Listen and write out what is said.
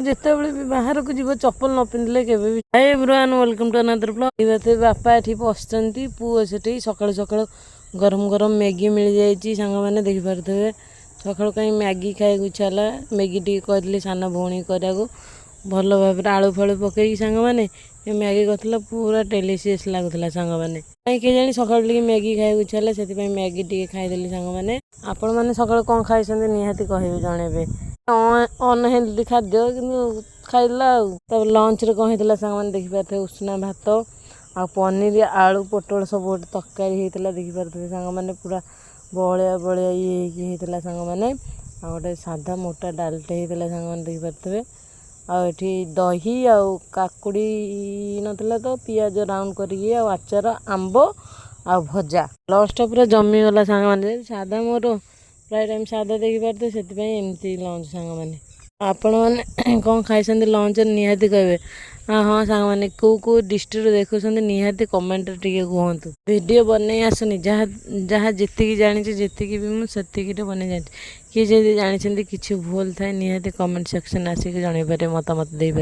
ଯେତେବେଳେ ବି ବାହାରକୁ ଯିବ ଚପଲ ନ ପିନ୍ଧିଲେ କେବେ ବି। ହାय ଏଭ୍ରିୱାନ୍, ୱେଲକମ୍ ଟୁ ଅନଦର ବ୍ଲଗ। ବାପା ଏଠି ବସିଛନ୍ତି, ପୁଅ ସେଠି ସକାଳୁ ସକାଳୁ ଗରମ ଗରମ ମ୍ୟାଗି ମିଳିଯାଇଛି। ସାଙ୍ଗମାନେ ଦେଖିପାରୁଥିବେ ସକାଳୁ କାହିଁ ମ୍ୟାଗି ଖାଇବାକୁ ଇଚ୍ଛା ହେଲା। ମ୍ୟାଗି ଟିକେ କହିଥିଲି ସାନ ଭଉଣୀ କରିବାକୁ, ଭଲ ଭାବରେ ଆଳୁ ଫାଳୁ ପକେଇକି ସାଙ୍ଗମାନେ ମ୍ୟାଗି କରିଥିଲା, ପୁରା ଡେଲିସିୟସ୍ ଲାଗୁଥିଲା ସାଙ୍ଗମାନେ। କାହିଁ କେଜାଣି ସକାଳୁ ଟିକେ ମ୍ୟାଗି ଖାଇବାକୁ ଇଚ୍ଛା ହେଲା, ସେଥିପାଇଁ ମ୍ୟାଗି ଟିକେ ଖାଇଦେଲି ସାଙ୍ଗମାନେ। ଆପଣମାନେ ସକାଳୁ କ'ଣ ଖାଇଛନ୍ତି ନିହାତି କହିବେ, ଜଣେଇବେ। ଅନହେଲ୍ଦି ଖାଦ୍ୟ କିନ୍ତୁ ଖାଇଲା ଆଉ। ତାପରେ ଲଞ୍ଚରେ କ'ଣ ହେଇଥିଲା ସାଙ୍ଗମାନେ ଦେଖିପାରୁଥିବେ, ଉଷୁନା ଭାତ ଆଉ ପନିର ଆଳୁ ପୋଟଳ ସବୁ ଗୋଟେ ତରକାରୀ ହେଇଥିଲା। ଦେଖିପାରୁଥିବେ ସାଙ୍ଗମାନେ ପୁରା ବଳିଆ ବଳିଆ ହେଇକି ହେଇଥିଲା ସାଙ୍ଗମାନେ। ଆଉ ଗୋଟେ ସାଧା ମୋଟା ଡାଲଟେ ହେଇଥିଲା ସାଙ୍ଗମାନେ ଦେଖିପାରୁଥିବେ। ଆଉ ଏଠି ଦହି ଆଉ କାକୁଡ଼ି ନଥିଲା ତ ପିଆଜ ରାଉଣ୍ଡ କରିକି, ଆଉ ଆଚାର, ଆମ୍ବ ଆଉ ଭଜା। ଲଞ୍ଚଟା ପୁରା ଜମିଗଲା ସାଙ୍ଗମାନେ। ସାଧା ମୋର ପ୍ରାୟ ଟାଇମ୍ ସାଧା ଦେଖିପାରୁଥିବେ, ସେଥିପାଇଁ ଏମିତି ଲଞ୍ଚ ସାଙ୍ଗମାନେ। ଆପଣମାନେ କ'ଣ ଖାଇଛନ୍ତି ଲଞ୍ଚରେ ନିହାତି କହିବେ। ହଁ ସାଙ୍ଗମାନେ, କେଉଁ ଡିଷ୍ଟ୍ରିକ୍ଟରୁ ଦେଖୁଛନ୍ତି ନିହାତି କମେଣ୍ଟରେ ଟିକେ କୁହନ୍ତୁ। ଭିଡ଼ିଓ ବନେଇ ଆସୁନି, ଯାହା ଯେତିକି ଜାଣିଛି, ଯେତିକି ବି ମୁଁ ସେତିକିରେ ବନେଇ ଜାଣିଛି। କିଏ ଯଦି ଜାଣିଛନ୍ତି କିଛି ଭୁଲ ଥାଏ ନିହାତି କମେଣ୍ଟ ସେକ୍ସନ୍ ଆସିକି ଜଣେଇପାରିବେ, ମତାମତ ଦେଇପାରିବେ।